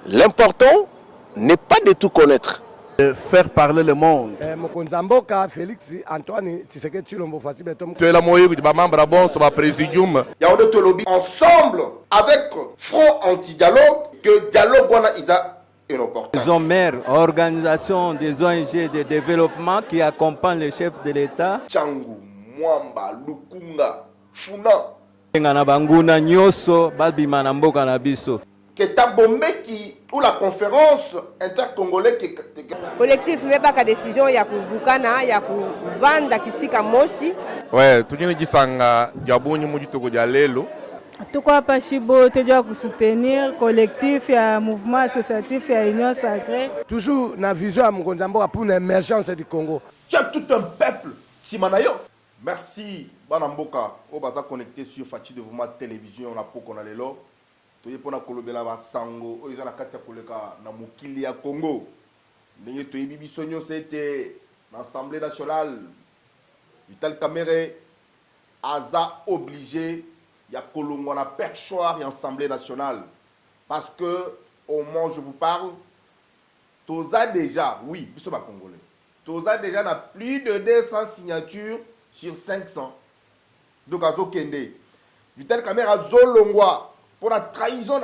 L'important n'est pas de tout connaître. Faire parler le monde. Mokonzamboka Félix Antoine Tshisekedi Tshilombo Fati Betom. Tu es la moyen de membre bon sur ma présidium. Yaoundé Tolobi ensemble avec Front Anti-Dialogue que dialogue wana isa inopportun. Ils ont maire, organisation des ONG de développement qui accompagnent le chef de l'État. Tchangu, Mwamba, Lukunga, Funa. Ngana banguna nyoso babima na mboka na biso. Keta Bombe qui ou la conférence intercongolais qui collectif mais pas qu'à décision ya kuvukana ya kuvanda kisika moshi. Ouais, tujini jisanga jabunyi mujitoko ja lelo. Tuko hapa Shibo tujua kusoutenir collectif ya mouvement associatif ya Union Sacrée. Toujours na vision à Mokonzamboka pour l'émergence du Congo. Tu as tout un peuple Simanayo. Merci Banamboka au baza connecté sur Fati de Mouvement Télévision na poko na lelo. Toye pona kolobela ba sango oyo na kati ya koleka na mokili ya Congo. Ndenge toyebi biso nyonso c'était l'Assemblée nationale. Vital Kamerhe aza obligé ya kolongwa na perchoir ya Assemblée nationale parce que au moment où je vous parle toza déjà oui biso ba congolais. Toza déjà na plus de 200 signatures sur 500. Donc azo kende. Vital Kamerhe azolongwa pour la trahison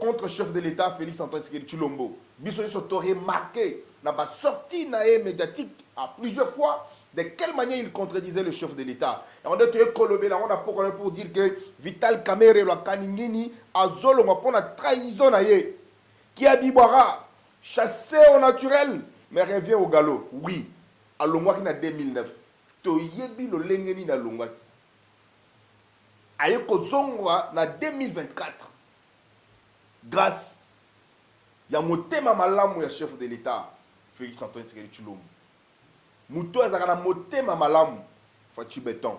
contre le chef de l'État Félix Antoine Tshisekedi Tshilombo. Biso aurait marqué na ba sortie médiatique à plusieurs fois de quelle manière il contredisait le chef de l'État. Et on a pour dire que Vital Kamerhe la kaningini azolongwa pour la trahison qui a bibara chassé au naturel mais revient au galop. Oui, à longwa qui na 2009. To yebi lo lengeni na longwa. Aye kozongwa na 2024 grâce ya motema malamu ya chef de l'État Félix Antoine Tshisekedi Tshilombo. Muto azaka na motema malamu Fati Beton.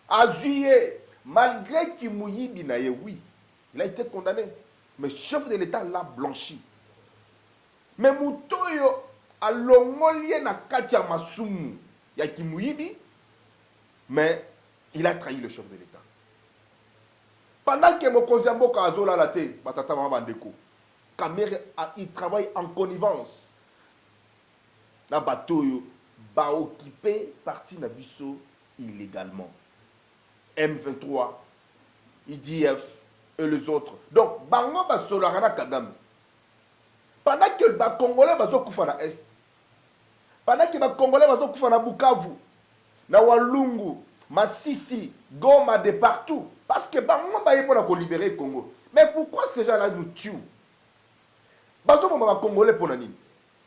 Azuye malgré qu'il mouyibi na ye oui, il a été condamné mais chef de l'État l'a blanchi. Mais muto yo alongolie na kati ya masumu ya kimuyibi mais il a trahi le chef de l'État. Pendant que Mokonzamboka azola la te, batata mama bandeko, Kamerhe il travaille en connivence. Na bateau ba occupé parti na biso illégalement. M23, IDF et les autres. Donc bango ba solarana Kagame. Pendant que ba Congolais bazo kufa na est. Pendant que ba Congolais bazo kufa na Bukavu, na Walungu, Masisi, Goma de partout. Parce que bango ba yé pour libérer le Congo. Mais pourquoi ces gens-là nous tuent? Bazo ba Congolais pour nani.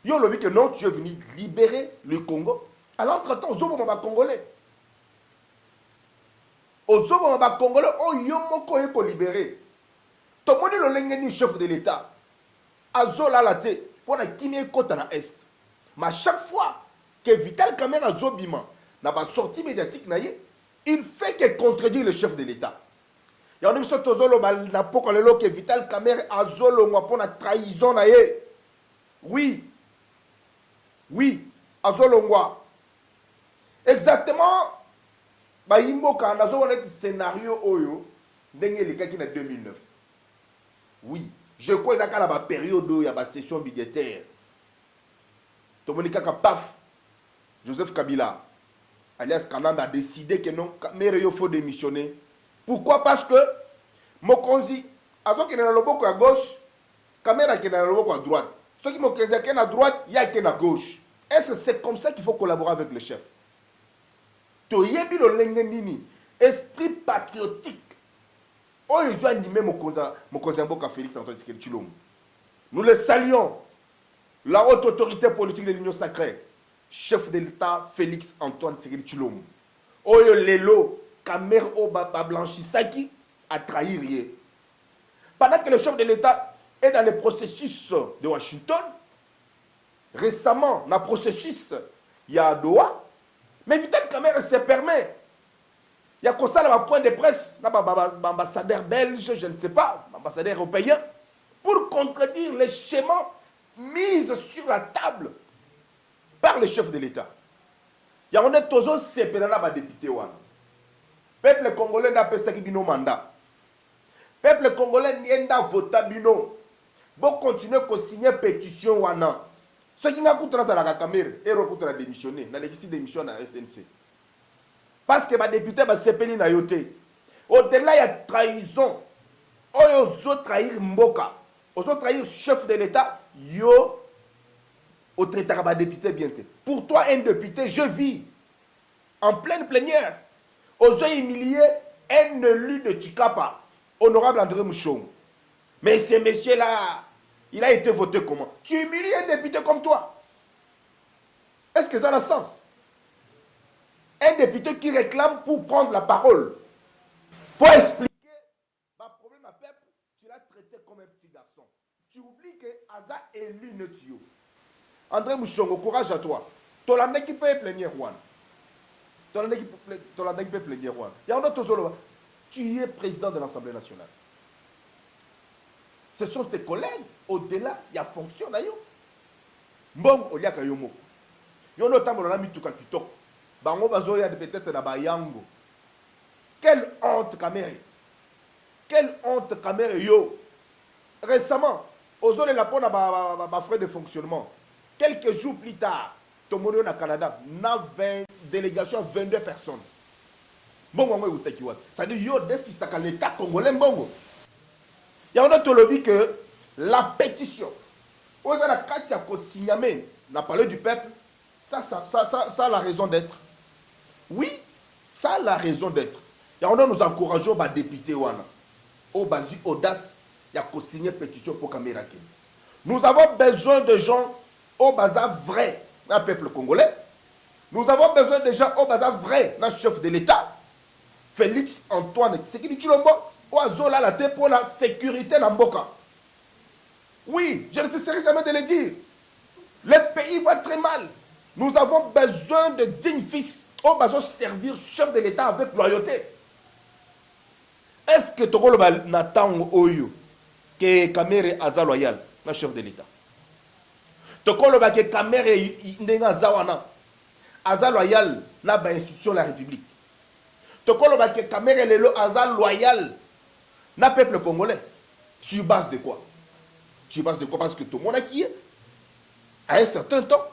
Yo lobi que non, tu es venu libérer le Congo. À l'entretemps, Zobo ba Congolais. Au Zobo ba Congolais, oh yo moko yé ko libérer. To moni lo lengeni chef de l'État. Azola la te pour na kiné kota na est. Mais chaque fois que Vital Kamerhe azobima na ba sortie médiatique na ye, il fait que contredire le chef de l'État. Il y a une sorte de que Vital Kamerhe azolongwa pour la trahison na ye. Oui. Oui, azolongwa. Exactement. Ba imboka nazo wana scénario oyo ndenge le kaki na 2009. Oui, je crois que dans la période où il y a la session budgétaire. Tomonika paf. Joseph Kabila alias Kananda a décidé que non, Kamerhe faut démissionner. Pourquoi? Parce que Mokonzi, avant qu'il y ait un loboko à gauche, Kamerhe qui est dans le loboko à droite. Ceux qui m'ont dit à droite, il y a qui à gauche. Est-ce que c'est comme ça qu'il faut collaborer avec le chef? Toyebi lo lengendini, esprit patriotique. Oh, ils ont animé Mokonzamboka Félix Antoine Tshisekedi Tshilombo. Nous le saluons. La haute autorité politique de l'Union Sacrée, chef de l'État Félix Antoine Tshisekedi Tshilombo. Oyo lelo Kamerhe Oba Blanchisaki a trahi rien. Pendant que le chef de l'État est dans le processus de Washington, récemment, dans le processus, il y a Doha, mais Vital Kamerhe se permet. Il y a comme ça un point de presse, l'ambassadeur belge, je ne sais pas, l'ambassadeur européen, pour contredire les schémas mis sur la table par le chef de l'État. Il y a un tozo sepelana député wana. Peuple congolais n'a pas ça qui bino mandat. Peuple congolais n'a vota bino. Bon, continuer à signer pétition wana. Ce qui n'a pas dans la caméra, et recoute démissionner. Dans les démission à RTNC. Parce que les députés va se payer na yoté. Au-delà, il y a trahison. Ils ont trahi Mboka. Ils ont trahi le chef de l'État. Yo, au traité de député bien. Pour toi, un député, je vis en pleine plénière. Ils ont humilié un élu de Chikapa, honorable André Mouchon. Mais ce monsieur-là, il a été voté comment? Tu humilies un député comme toi. Est-ce que ça a un sens? Un député qui réclame pour prendre la parole, pour expliquer le problème à peuple, tu l'as traité comme un petit garçon. Tu oublies que Aza élu ne tue. André Mouchongo, courage à toi. Tu l'as qui peut plénière Juan. Tu l'as qui peut plénière Juan. Il y a un autre solo. Tu es président de l'Assemblée nationale. Ce sont tes collègues. Au-delà, il y a fonction d'ailleurs. Bon, il y a Kayomo. Il y a un autre temps, mis tout quand tu toques. Bango bazoya peut-être na bayango. Quelle honte Kamere. Quelle honte Kamere yo. Récemment, aux zones la pona ba frais de fonctionnement. Quelques jours plus tard, Tomono na Canada, na 20 délégations 22 personnes. Bongo ngo utakiwa. Ça dit yo défi ça l'État congolais bongo. Il y a un autre lobby que la pétition. Aux la katia ko signamé n'a parlé du peuple. Ça a la raison d'être. Oui, ça a la raison d'être. Et on nous encourageons les députés au basi audace, il y a qu'à signer pétition pour Kamera. Nous avons besoin de gens au bazar vrai dans le peuple congolais. Nous avons besoin de gens au bazar vrai dans le chef de l'État. Félix Antoine Tshisekedi Tshilombo, au Azola la tête pour la sécurité dans Mboka. Oui, je ne cesserai jamais de le dire. Le pays va très mal. Nous avons besoin de dignes fils au besoin de servir chef de l'État avec loyauté. Est-ce que Togolo Nathan Oyo, que Kamere Aza loyal, le chef de l'État? Togolo que Kamere Nenga Zawana, Aza loyal, na ba institution de la République. Togolo que Kamere Lelo Aza loyal, na peuple congolais. Sur base de quoi? Sur base de quoi? Parce que tout le monde a qui est, à un certain temps,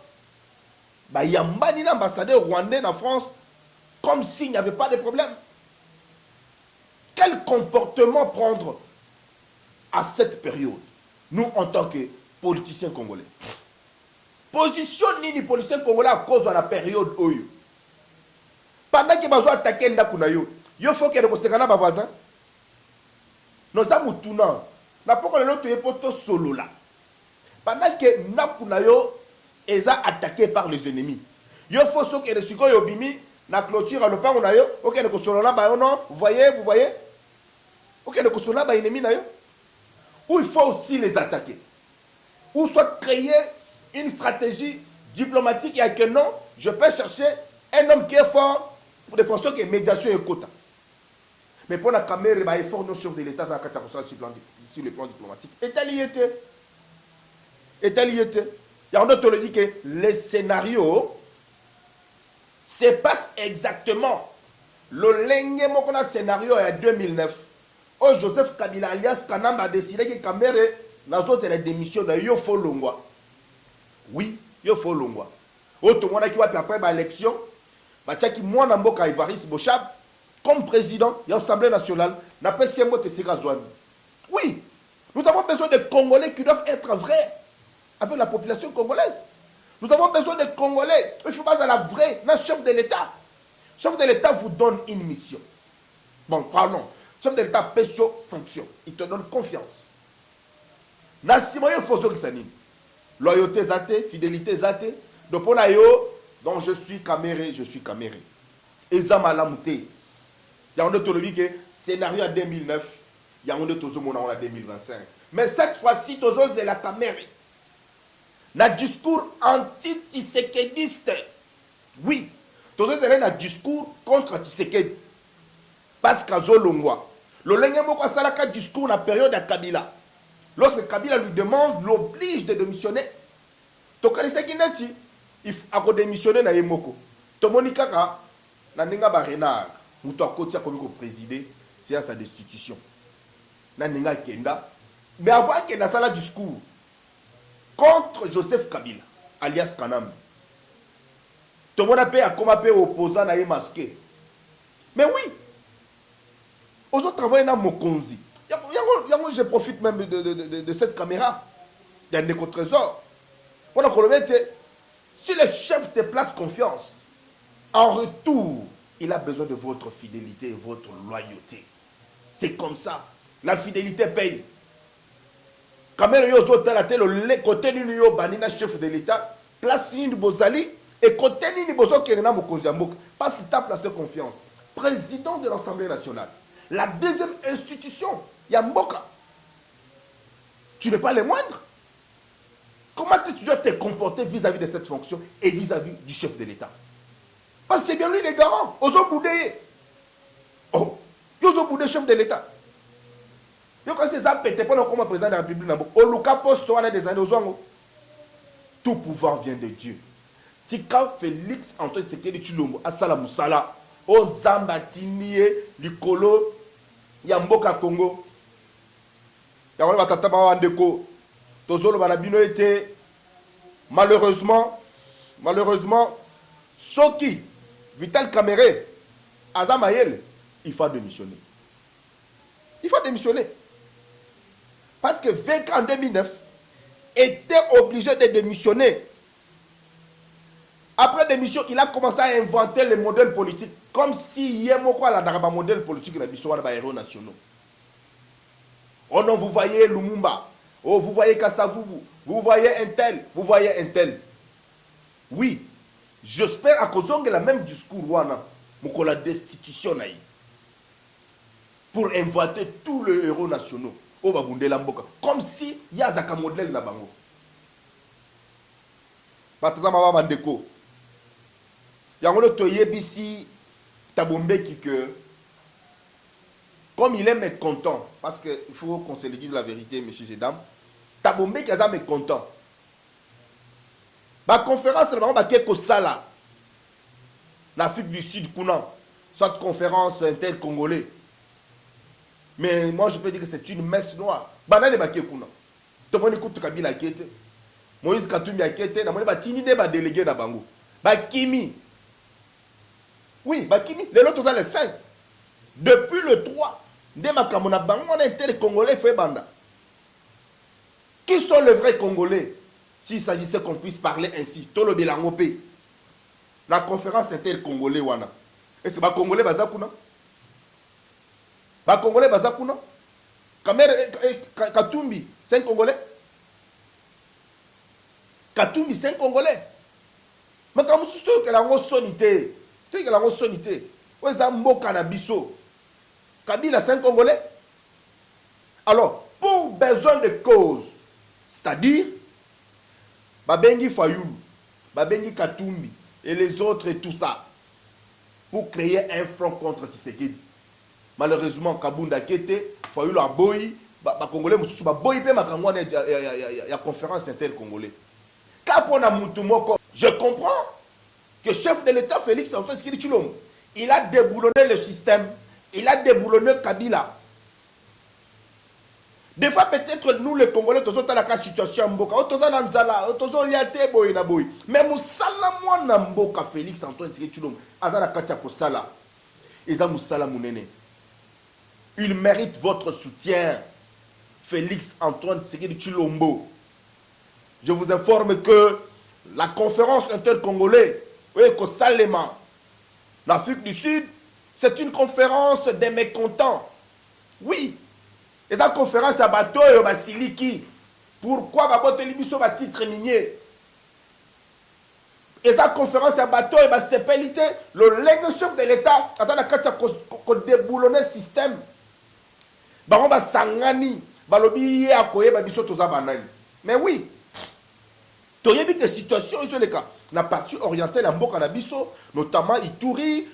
il y a un ambassadeur rwandais en France, comme s'il n'y avait pas de problème. Quel comportement prendre à cette période, nous en tant que politiciens congolais? Position ni politiciens congolais à cause de la période où pendant que vous attaquez Ndakunayo, il faut que vous soyez voisins. Nous avons tout le monde. Nous avons tout solo là. Pendant que Ndakunayo est attaqué par les ennemis. Il faut que les gens qui na clôture à l'opéra, ok, ne consolona ba non, vous voyez, ok, ne consolona ba ennemi na yo. Ou il faut aussi les attaquer. Ou soit créer une stratégie diplomatique et que non, je peux chercher un homme qui est fort pour des fonctions qui est médiation et quota. Mais pour la caméra, il est fort nos chefs de l'État sur le plan diplomatique. Et tel y était. Il y a un autre qui dit que les scénarios se passent exactement. Le lengue mokona scénario en 2009. Oh, Joseph Kabila alias Kanamba a décidé que Kamere nazo c'est la démission de Yofo Longwa. Oui, Yofo Longwa. Oh, tout le monde qui va après l'élection, Bachaki Mwana Mboka Ivaris Bochab comme président de l'Assemblée nationale n'a pas si un mot de Segazouane. Oui, nous avons besoin de Congolais qui doivent être vrais avec la population congolaise. Nous avons besoin de Congolais. Il faut pas à la vraie, le chef de l'État. Le chef de l'État vous donne une mission. Bon, parlons. Le chef de l'État paie sur fonction. Il te donne confiance. Nassimoyo Fozo Kisanine. Loyauté zate, fidélité zate. Donc, pour donc je suis caméré, Et ça m'a lamouté. Il y a un autre que scénario en 2009. Il y a un autre en 2025. Mais cette fois-ci, Tozo c'est la caméré. Na discours anti-tisékédiste. Oui. Tout ça, c'est un discours contre Tshisekedi. Parce qu'à Zolongwa, le Lengemoko a salaka discours dans la période de Kabila. Lorsque Kabila lui demande, l'oblige de démissionner. Tu connais ce qu'il dit? Il faut démissionner na Yemoko. Tu connais kaka na ninga ba renard. Mouto a côté comme présider, c'est à sa destitution. Na ninga kenda. Mais avant qu'il y ait un discours contre Joseph Kabila, alias Kanam, tout le monde a payé comme opposant à masqué. Mais oui, aux autres travailleurs, il y a Mokonzi. Je profite même de cette caméra. Il y a un trésor. On a si le chef te place confiance, en retour, il a besoin de votre fidélité et votre loyauté. C'est comme ça. La fidélité paye. Quand même, le côté du chef de l'État, place une bozali et côté du bozo qui est parce qu'il t'a placé confiance. Président de l'Assemblée nationale. La deuxième institution, Yamboka. Tu n'es pas le moindre. Comment tu dois te comporter vis-à-vis de cette fonction et vis-à-vis du chef de l'État? Parce que c'est bien lui les garants. Ozo Boudé. Oh, Ozo Boudé, chef de l'État. Yo quand c'est ça pété pendant comme président de la République Nambo. Au Luka poste on a des années aux tout pouvoir vient de Dieu. Tika Félix Antoine Tshisekedi Tshilombo asala musala o zamba tinie likolo ya mboka Congo. Ya wala batata ba ndeko. Tozolo banabino était malheureusement Soki Vital Kamerhe Azamayel il faut démissionner. Il faut démissionner. Parce que vaincu en 2009 était obligé de démissionner. Après démission, il a commencé à inventer les modèles politiques comme si Yemoko a un modèle politique dans les héros nationaux. Oh non, vous voyez Lumumba. Oh, vous voyez Kassavubu, vous voyez un tel, vous voyez un tel. Oui, j'espère à cause de la même discours, wana, la destitution pour inventer tous les héros nationaux au Babundé Lamboka, comme si il y a un modèle na bango. Batama Bandeko, Yango Toyebisi Tabombe qui que. Comme il est mécontent, parce qu'il faut qu'on se le dise la vérité, messieurs et dames, Tabombe qui est mécontent. La conférence, c'est vraiment quelque sala. L'Afrique du Sud, soit conférence inter-congolais. Mais moi, je peux dire que c'est une messe noire. Banane Baké Kuna. Tout le monde écoute Kabila Kete. Moïse Katumbi Kete. Na moni batini de ba délégué na bango. Bakimi. Oui, Bakimi. Les autres, les 5. Depuis le 3. Dès ma kamona bango, on a inter-congolais fait banda. Qui sont les vrais Congolais? S'il s'agissait qu'on puisse parler ainsi. Tolo Belangopé. La conférence inter-congolais wana. Et c'est pas Congolais Bazakuna. Pas Congolais Bazakuna. Kamer Katumbi, 5 Congolais. Katumbi, 5 Congolais. Mais quand vous souhaitez que la sonité, tu sais que la sonité, où est-ce que Kanabiso? Kabila, 5 Congolais. Alors, pour besoin de cause, c'est-à-dire, Babengi Fayoulou, Babengi Katumbi et les autres et tout ça, pour créer un front contre Tshisekedi. Malheureusement, Kabunda Kete, Fayoulou a boyi, Congolais, Moussou, boyi, il y a conférence inter-congolais. Je comprends que le chef de l'État, Félix Antoine Tshisekedi Tshilombo, il a déboulonné le système, il a déboulonné Kabila. Des fois, peut-être nous, les Congolais, nous avons la situation Mboka, nous avons liaté, mais nous avons Mboka, Félix Antoine Tshisekedi Tshilombo, il mérite votre soutien, Félix Antoine Tshisekedi Tshilombo. Je vous informe que la conférence inter-congolaise, l'Afrique du Sud, c'est une conférence des mécontents. Oui. Et dans la conférence à bateau et Basiliki, pourquoi Babote Libiso va titre minier? Et dans la conférence à bateau et Basépélité, le chef de l'État, attends la carte qu'on déboulonne le système. Baron Basangani, Balobi à Koye, Babiso Toza Banani. Mais oui, tu as vu que situation, ils sont les cas. La partie orientale, la Mboka Nabiso, notamment Ituri,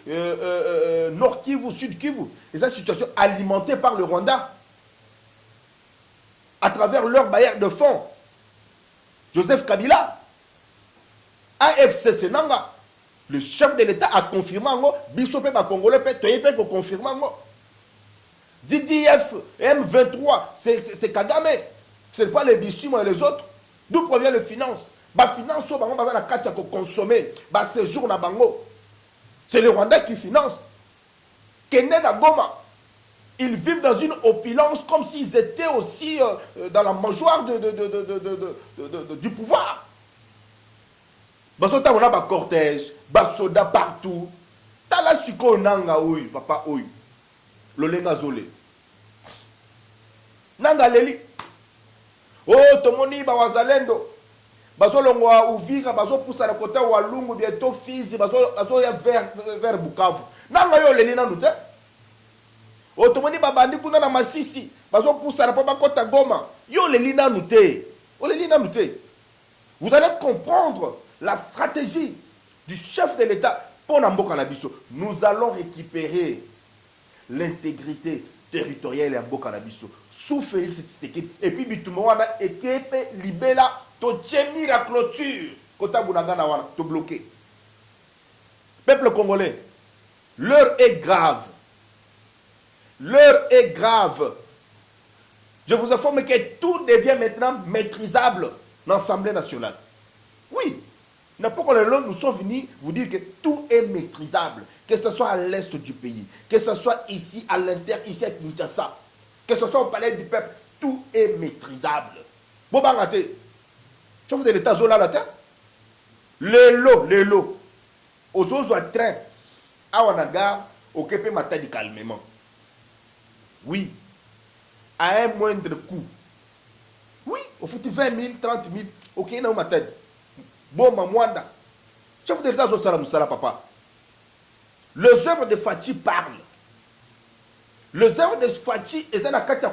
Nord Kivu, Sud Kivu. Et cette situation alimentée par le Rwanda. À travers leur bailleur de fonds. Joseph Kabila, AFC Senanga, le chef de l'État a confirmé, Bissopé Congolais, Toyepé confirmé. DDF, M23, c'est Kagame. Ce n'est pas les Bissum et les autres. D'où provient les finances? Finance, la carte pour consommer. Séjour na bango. C'est les Rwandais qui financent. Kende na Goma. Ils vivent dans une opulence comme s'ils étaient aussi dans la mangeoire du pouvoir. On a un cortège, un soda partout. Tala suko nanga oui, papa oui. Lolenga zole. Nanga leli. Oh, tomoni ba wazalendo. Bazo longwa Uvira, bazo poussa na côté wa Lungu bientôt Fizi, bazo ya vers Bukavu. Nanga yo leli nanu te. Oh, tomoni ba bandi kuna na Masisi, bazo poussa na papa kota Goma. Yo leli nanu te. O leli nanu te. Vous allez comprendre la stratégie du chef de l'État pour Namboka Nabiso. Nous allons récupérer l'intégrité territoriale à Mboka Nabiso sous Félix Tshisekedi. Et puis Bitumwana équipe libéla to tchemi la clôture. Kota Bunagana wana to bloqué. Peuple congolais, l'heure est grave. L'heure est grave. Je vous informe que tout devient maintenant maîtrisable dans l'Assemblée nationale. Oui. N'importe quel nous sommes venus vous dire que tout est maîtrisable, que ce soit à l'est du pays, que ce soit ici à l'intérieur, ici à Kinshasa, que ce soit au palais du peuple, tout est maîtrisable. Bon, bah, raté. Chef de l'État, zola la terre. Les lots, aux autres train, à Wanaga, au Képé Matadi calmement. Oui, à un moindre coût. Oui, au fait 20 000, 30 000, ok, non, Matadi. Bon, Mamwanda. Chef de l'État, Zosala Moussala, papa. Les œuvres de Fachi parlent. Les œuvres de Fachi, ils ont un cas de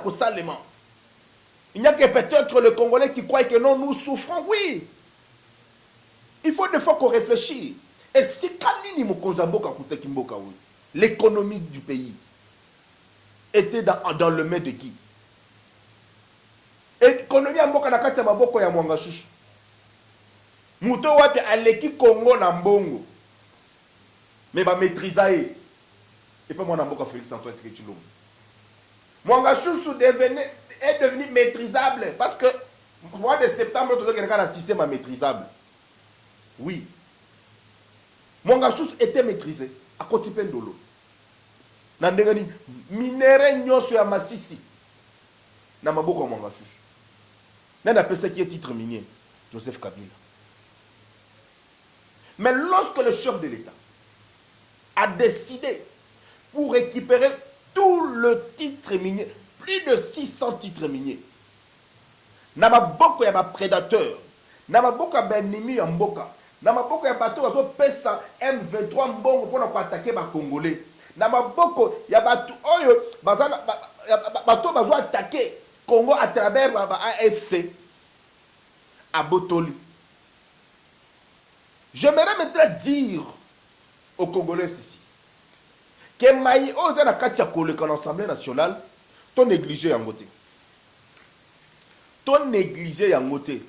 il n'y a que peut-être les Congolais qui croient que non, nous souffrons. Oui. Il faut des fois qu'on réfléchisse. Et si Kalini Mokozamboka Koutekimboka, oui, l'économie du pays était dans le main de qui? L'économie à Mboka Nakata Maboko ya Mwangashushu. Mouto wapi aleki Congo na mbongo. Mais ba maîtriser. Et pas moi na mboka Félix Antoine Tshisekedi. Mwangashushu est devenu maîtrisable parce que mois de septembre tout le système maîtrisable. Oui. Mwangashushu était maîtrisé à côté pendolo. Na ndengani minere nyoso ya Masisi. Na maboko Mwangashushu. Nana pesa qui est titre minier Joseph Kabila. Mais lorsque le chef de l'État a décidé pour récupérer tout le titre minier, plus de 600 titres miniers, n'a beaucoup de prédateurs, n'a beaucoup d'ennemis en Mboka, n'a beaucoup de bateaux qui pesa M23 mbongo pour attaquer les Congolais, n'a beaucoup de bateaux qui attaquer Congo à travers l'AFC à Botoli. J'aimerais maintenant dire aux Congolais ceci. Que Maï Oza na Katia Koleka l'Assemblée nationale, ton négligé en côté. Ton négligé en côté.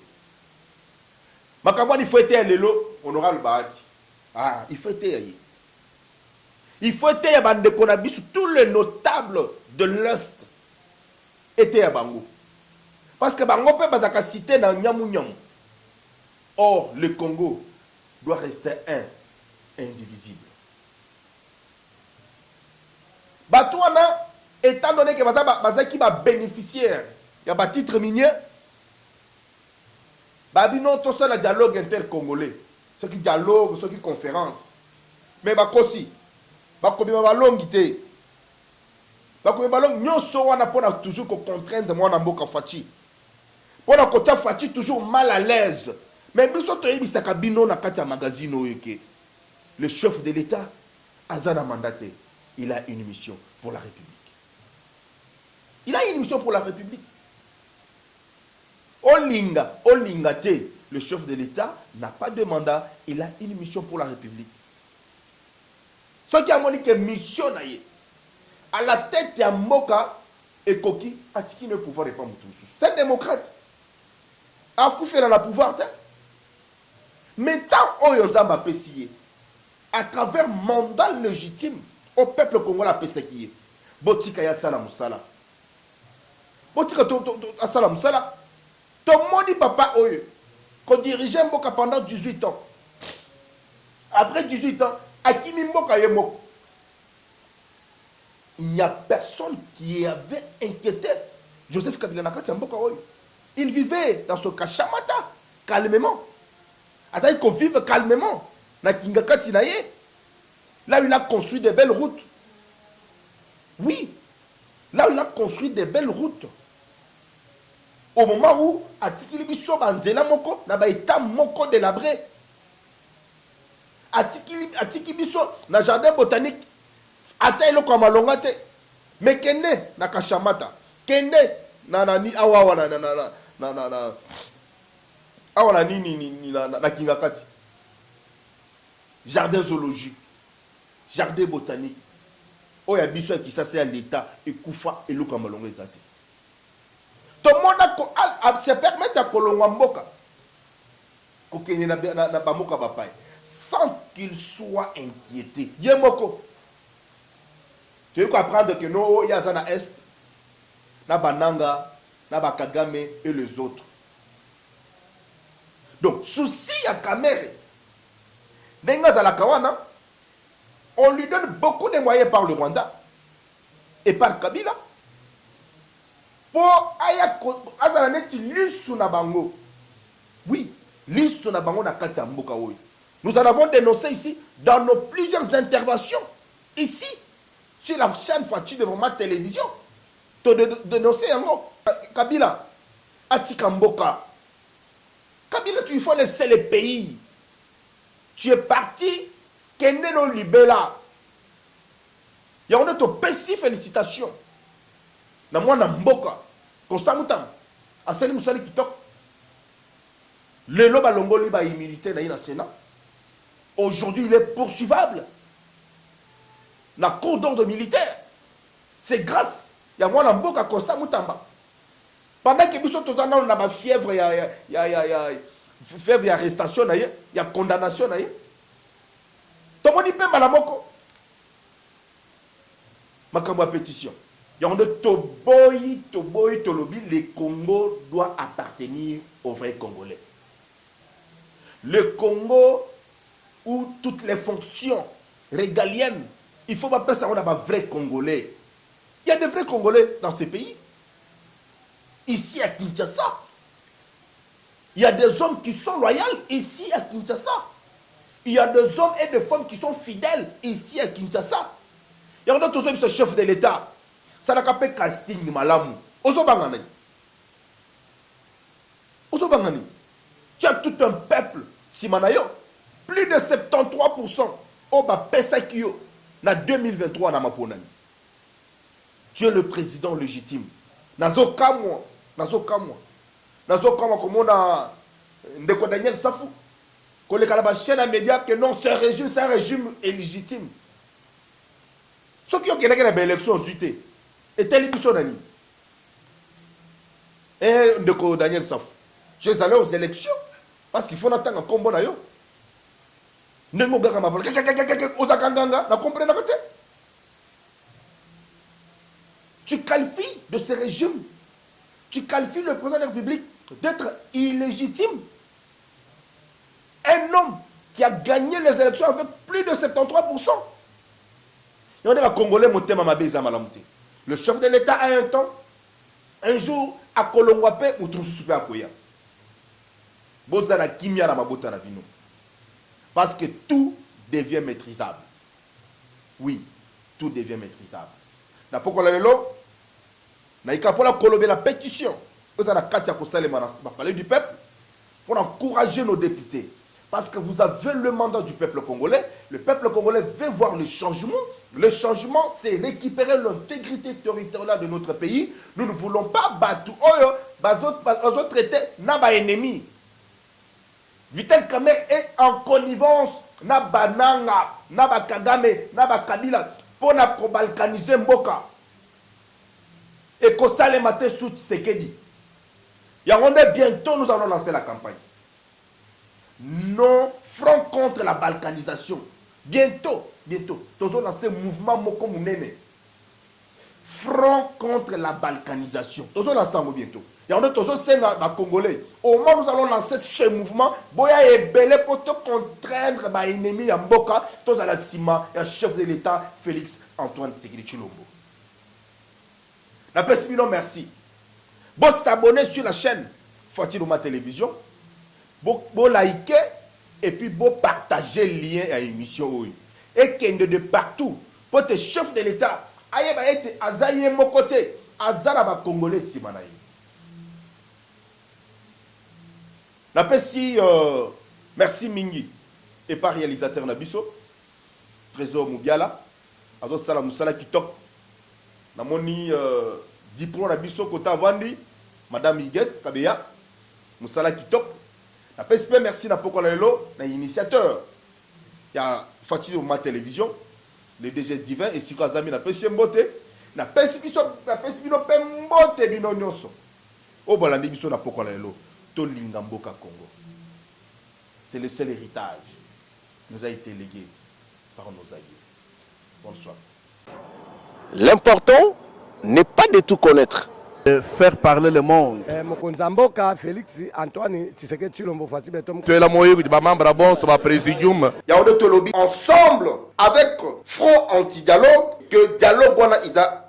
Makabwa il faut être l'élo, honorable Bahati. Ah, il faut être. Il faut être bande konabis tous les notables de l'Est étaient à Bango. Parce que Bango peut pas citer dans Nyamu Nyamu. Or, le Congo doit rester indivisible. Batouana, étant donné que Bazaki va bénéficiaire, il y a un titre minier, Babino, tout ça, le dialogue intercongolais, ceux qui dialoguent, ceux qui conférencent. Mais Bakosi, Bakobi Balongité, Bakobi Balong, nous sommes toujours contraindre moi dans Mboka Fachi. Pour la côté Fachi, toujours mal à l'aise. Mais le chef de l'État, Azana mandaté, il a une mission pour la République. Il a une mission pour la République. Olingate, le chef de l'État n'a pas de mandat, il a une mission pour la République. Ce qui a dit que mission à la tête de Mboka et Koki, a qui ne pouvoir pas tout. C'est un démocrate. A fait dans le pouvoir. Mais tant Oyozamba Pessier, à travers mandat légitime au peuple congolais Pessier, botika ya sala musala. Botika asala musala. Ton moni papa oyo ko dirigeait mboka pendant 18 ans. Après 18 ans, akimi mboka ye moko. Il n'y a personne qui avait inquiété Joseph Kabila Nakati mboka oyo. Il vivait dans son kachamata calmement. Attends, il vive calmement. Na Kingakati na ye. Là où il a construit des belles routes. Oui. Là où il a construit des belles routes. Au moment où Atikili biso banzela moko na ba état moko délabré. Atiki biso na jardin botanique. Ata eloko malonga te. Mais kende na kashamata. Kende na ni awa na awa ni na Kingakati. Jardin zoologique. Jardin botanique. Oya biso qui ça c'est à l'état et kufa eloko malonga ezate. Tout le monde se permet à kolongwa mboka. Kokenye na bamoka bapai. Sans qu'il soit inquiété. Yemoko. Tu veux comprendre que nous, il y a Zana Est, Nabananga, Nabakagame et les autres. Donc, souci à Kamere. Nenga Zalakawana, on lui donne beaucoup de moyens par le Rwanda et par Kabila. Pour Azalanet l'issue na bango. Oui, l'issue na bango na kati mboka oyo. Nous en avons dénoncé ici dans nos plusieurs interventions. Ici, sur la chaîne Fatu de ma télévision. Tu dénoncé encore. Kabila, Atika Mboka. Kabila, il faut laisser les pays. Tu es parti, Kende no Libela. Il y a un petit félicitations. Na mwana Mboka. Kosamutam. Aseli Moussali Kitok. Le loba longoli ba imilité na Sénat. Aujourd'hui, il est poursuivable. La cour d'ordre militaire, c'est grâce. Il y a un mboka kosa mutamba. Pendant que nous sommes dans la fièvre, il y a arrestation, il y a condamnation. Tout le monde peut malamoko. Ma pétition. Il y a un toboyi, tolobi, le Congo doit appartenir aux vrais Congolais. Le Congo où toutes les fonctions régaliennes, il faut pas penser à un vrai Congolais. Il y a des vrais Congolais dans ces pays. Ici à Kinshasa, il y a des hommes qui sont loyaux ici à Kinshasa. Il y a des hommes et des femmes qui sont fidèles ici à Kinshasa. Il y a d'autres hommes qui sont chefs de l'État. Ça n'a qu'à faire casting malamu. Ozo bangani. Ozo bangani. Tu as tout un peuple, Simanayo. Plus de 73% au bas Pesakio na 2023 na maponani. Tu es le président légitime. Nazo kamwa comme on a Ndeko Daniel Safou. Qu'on les calaba chaîne à médias que non, c'est un régime illégitime. Ceux qui ont gagné la élection ensuite, et tel épisode et Ndeko Daniel Safou. Tu es allé aux élections parce qu'il faut attendre un combo d'ailleurs. Tu qualifies de ce régime, tu qualifies le président de la République d'être illégitime. Un homme qui a gagné les élections avec plus de 73%. Et on est à Congolais, le chef de l'État a un temps, un jour, à Kolongwape, ou Troussoupé à Koya. Bozana Kimia na Mabota na Vino. Parce que tout devient maîtrisable. Oui, tout devient maîtrisable. Na pokola lelo, na ikapola kolobe la pétition. Vous avez Katia Kosalema na parler du peuple pour encourager nos députés. Parce que vous avez le mandat du peuple congolais. Le peuple congolais veut voir le changement. Le changement, c'est récupérer l'intégrité territoriale de notre pays. Nous ne voulons pas battre aux traités naba ennemis. Vital Kamerhe est en connivence na Bananga, na Kagame, na Kabila pour balkaniser Mboka. Et que ça les matin sous Tshisekedi. Bientôt nous allons lancer la campagne. Non, front contre la balkanisation. Bientôt, nous allons lancer un mouvement Moko Mounene. front contre la balkanisation. Tous ensemble bientôt. Et on est tous les Congolais. Au moment où nous allons lancer ce mouvement, Boya est belé pour te contraindre ma ennemi à Mboka, tous à la cima, et un chef de l'État, Félix Antoine Tshisekedi Tshilombo. La personne, merci. Vous s'abonner sur la chaîne Fatiroma Télévision, vous liker et puis vous partager le lien à l'émission. Et qu'il y ait de partout, pour te chef de l'État, aïe ba ete azaye mon côté, azara ba Congolais si manaï. La PSI, merci Mingi, et par réalisateur Nabiso, Trésor Moubiala, Azo Salam Moussala Kitok, Namoni diplôme Nabiso Kota Vandi, Madame Higuette Kabeya, Moussala Kitok, la PSI, merci na Pokolelo, na initiateur, il y a Fatih Oma Télévision, le DG Divin, et si Kazami na PSI Mbote, na PSI Biso, na PSI Bino Pembote Bino Nyoso, au Balandi Biso na Pokolelo. Lingamboka Congo. C'est le seul héritage qui nous a été légué par nos aïeux. Bonsoir. L'important n'est pas de tout connaître. Faire parler le monde. Mokonzamboka Félix Antoine Tshisekedi Tshilombo Fati Betom. Tu es la moyen de ma membre bon sur ma présidium. Yaoundé Tolobi ensemble avec Front Anti-Dialogue que dialogue wana isa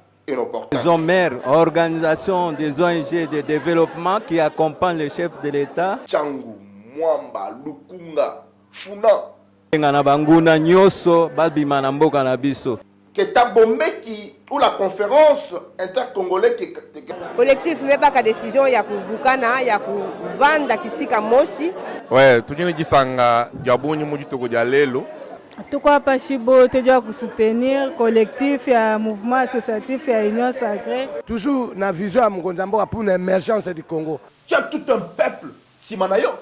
Les OMER, organisation des ONG de développement qui accompagnent le chef de l'État. Tchangu, Mwamba, Lukunga, Funa. Ngana banguna nyoso babima na mboka na biso. Keta Bombeki ou la conférence intercongolais qui collectif mebaka décision ya kuvukana ya kuvanda kisika mosi. Ouais, tujini gisanga jabunyi mujitoko jalelo. Tukwa Pashibo teja soutenir collectif ya mouvement associatif ya Union Sacrée. Toujours na vision à Mokonzamboka pour l'émergence du Congo. Tu as tout un peuple, Simanayo.